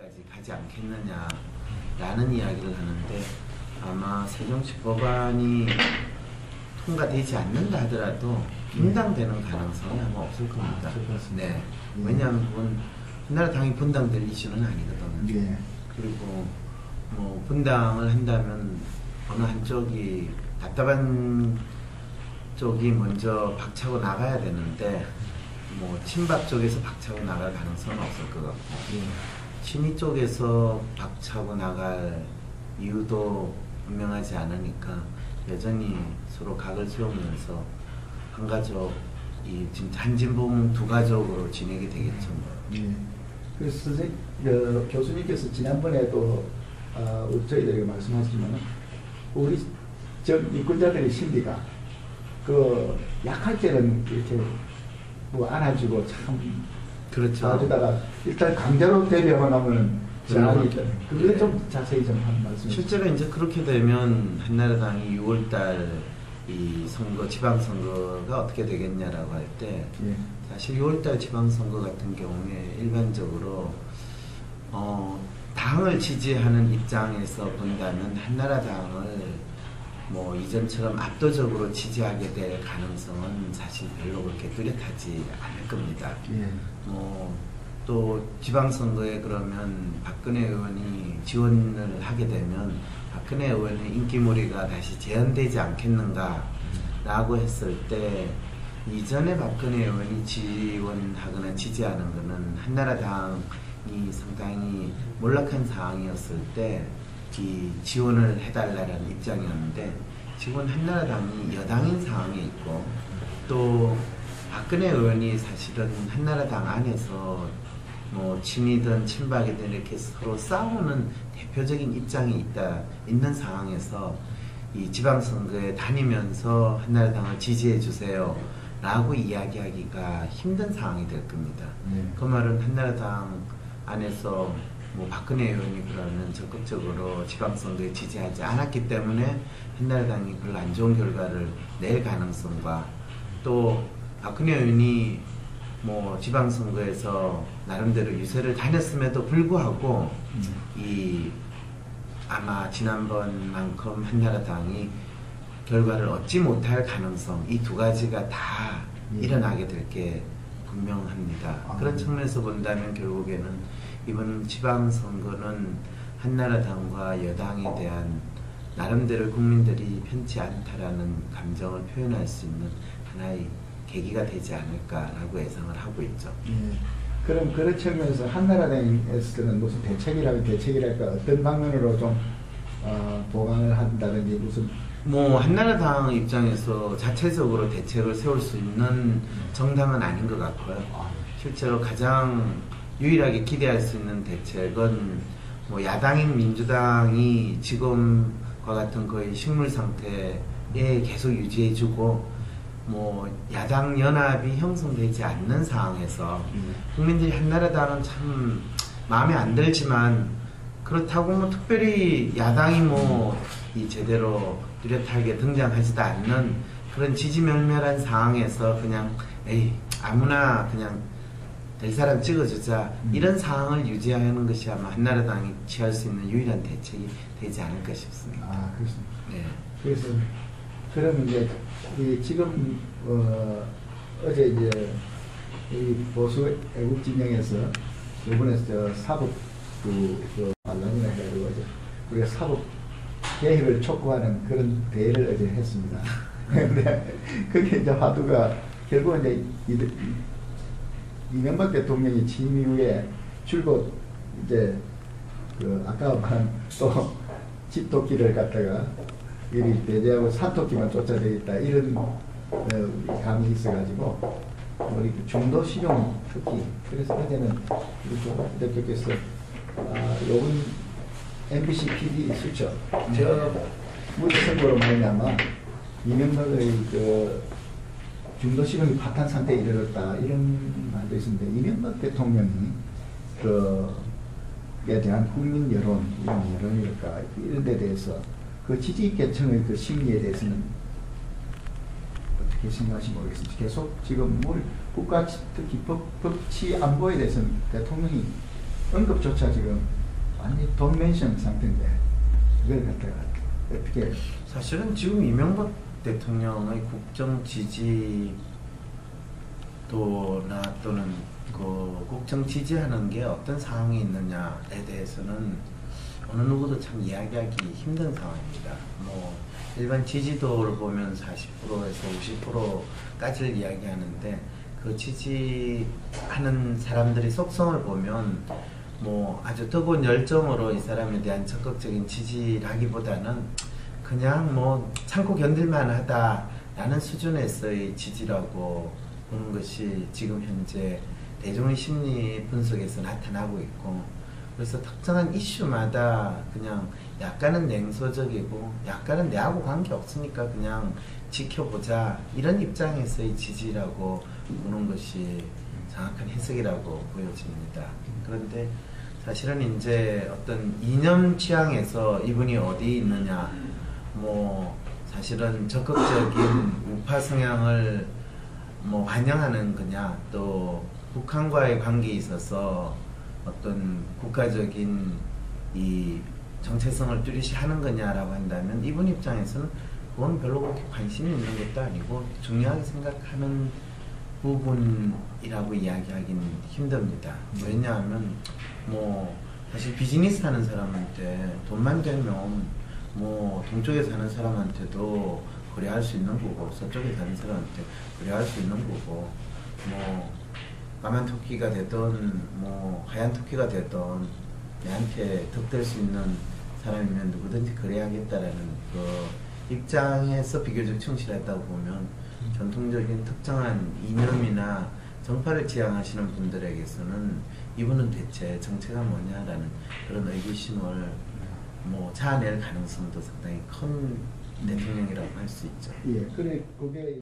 까지 가지 않겠느냐라는 이야기를 하는데 아마 세종시 법안이 통과되지 않는다 하더라도 분당되는 가능성이 아마 없을 겁니다. 네. 왜냐하면 그건 한나라당이 분당될 이슈는 아니거든요. 예. 그리고 뭐 분당을 한다면 어느 한쪽이 답답한 쪽이 먼저 박차고 나가야 되는데 뭐 친박 쪽에서 박차고 나갈 가능성은 없을 것 같고 친이 쪽에서 박차고 나갈 이유도 분명하지 않으니까 여전히 서로 각을 세우면서 한 가족, 지금 한진봉 두 가족으로 지내게 되겠죠. 예. 그래서 교수님께서 지난번에도 저희들에게 말씀하시지만 우리 유권자들의 심리가 그 약할 때는 이렇게 뭐 안아주고 참 그렇죠. 놔주다가 일단 강제로 대변하면 잘하기 때문에 그게 좀 자세히 좀 한 말씀. 실제로 이제 그렇게 되면 한나라당이 6월달 이 선거 지방선거가 어떻게 되겠냐라고 할 때 예. 사실 6월달 지방선거 같은 경우에 일반적으로 당을 지지하는 입장에서 본다면 한나라당을 뭐 이전처럼 압도적으로 지지하게 될 가능성은 사실 별로 그렇게 뚜렷하지 않을 겁니다. 예. 또 지방선거에 그러면 박근혜 의원이 지원을 하게 되면 박근혜 의원의 인기몰이가 다시 재현되지 않겠는가 라고 했을 때 이전에 박근혜 의원이 지원하거나 지지하는 것은 한나라당이 상당히 몰락한 상황이었을 때 이 지원을 해달라는 입장이었는데 지금 한나라당이 여당인 상황에 있고 또 박근혜 의원이 사실은 한나라당 안에서 뭐 친이든 친박이든 이렇게 서로 싸우는 대표적인 입장이 있는 상황에서 이 지방선거에 다니면서 한나라당을 지지해 주세요 라고 이야기하기가 힘든 상황이 될 겁니다. 그 말은 한나라당 안에서 뭐 박근혜 의원이 그러면 적극적으로 지방선거에 지지하지 않았기 때문에 한나라당이 별로 안 좋은 결과를 낼 가능성과 또 박근혜 의원이 뭐 지방선거에서 나름대로 유세를 다녔음에도 불구하고 아마 지난번만큼 한나라당이 결과를 얻지 못할 가능성 이 두 가지가 다 일어나게 될 게 분명합니다. 그런 측면에서 본다면 결국에는 이번 지방선거는 한나라당과 여당에 대한 나름대로 국민들이 편치 않다라는 감정을 표현할 수 있는 하나의 계기가 되지 않을까라고 예상을 하고 있죠. 예. 그럼 그런 측면에서 한나라당에서는 무슨 대책이랄까 어떤 방면으로 좀 보강을 한다든지 무슨 뭐 한나라당 입장에서 자체적으로 대책을 세울 수 있는 정당은 아닌 것 같고요. 실제로 가장 유일하게 기대할 수 있는 대책은 뭐 야당인 민주당이 지금과 같은 거의 식물 상태에 계속 유지해주고 뭐 야당 연합이 형성되지 않는 상황에서 국민들이 한나라당은 참 마음에 안 들지만 그렇다고 뭐 특별히 야당이 뭐 이 제대로 뚜렷하게 등장하지도 않는 그런 지지멸멸한 상황에서 그냥 아무나 그냥 될 사람 찍어주자 이런 상황을 유지하는 것이 아마 한나라당이 취할 수 있는 유일한 대책이 되지 않을까 싶습니다. 그렇습니다. 네. 그래서 그러면 이제 지금 어제 이제 이 보수 애국 진영에서 이번에 사법 반란이나 해가지고 어제 우리가 사법 개혁을 촉구하는 그런 대회를 어제 했습니다. 근데 그게 이제 화두가 결국은 이제 이명박 대통령이 취임 이후에 줄곧 이제 아까 말한 또 집토끼를 갖다가 이리 배제하고 산토끼만 쫓아내겠다 이런 감이 있어가지고 우리 중도 실용 특히 그래서 어제는 우리 조 대표께서 요번 MBC PD 수첩 저 무리선거로 말미암아 이명박의 중도 실용이 파탄 상태에 이르렀다 이런 말도 있습니다. 이명박 대통령이 에 대한 국민 여론 이런 여론일까 이런 데 대해서 그 지지계층의 그 심리에 대해서는 어떻게 생각하시는지 모르겠습니다. 계속 지금 국가 특히 법치 안보에 대해서는 대통령이 언급조차 지금 완전히 돈멘션 상태인데 그걸 갖다가 어떻게 사실은 지금 이명박 대통령의 국정 지지도나 또는 그 국정 지지하는 게 어떤 상황이 있느냐에 대해서는 어느 누구도 참 이야기하기 힘든 상황입니다. 뭐 일반 지지도를 보면 40%에서 50%까지를 이야기하는데 그 지지하는 사람들의 속성을 보면 뭐 아주 뜨거운 열정으로 이 사람에 대한 적극적인 지지라기보다는 그냥 뭐 참고 견딜만 하다라는 수준에서의 지지라고 보는 것이 지금 현재 대중의 심리 분석에서 나타나고 있고, 그래서 특정한 이슈마다 그냥 약간은 냉소적이고 약간은 내하고 관계없으니까 그냥 지켜보자 이런 입장에서의 지지라고 보는 것이 정확한 해석이라고 보여집니다. 그런데 사실은 이제 어떤 이념 취향에서 이분이 어디 있느냐, 뭐 사실은 적극적인 우파 성향을 뭐 환영하는 거냐, 또 북한과의 관계에 있어서 어떤 국가적인 이 정체성을 뚜렷이 하는 거냐라고 한다면 이분 입장에서는 그건 별로 그렇게 관심이 있는 것도 아니고 중요하게 생각하는 부분이라고 이야기하기는 힘듭니다. 왜냐하면 뭐 사실 비즈니스 하는 사람한테 돈만 되면 뭐 동쪽에 사는 사람한테도 거래할 수 있는 거고 서쪽에 사는 사람한테 거래할 수 있는 거고, 뭐 까만 토끼가 되든 뭐 하얀 토끼가 되든 내한테 덕될 수 있는 사람이면 누구든지 거래하겠다라는 그 입장에서 비교적 충실했다고 보면 전통적인 특정한 이념이나 정파를 지향하시는 분들에게서는 이분은 대체 정체가 뭐냐라는 그런 의구심을 뭐 자아낼 가능성도 상당히 큰 대통령이라고 할 수 있죠. 예, 그래 그게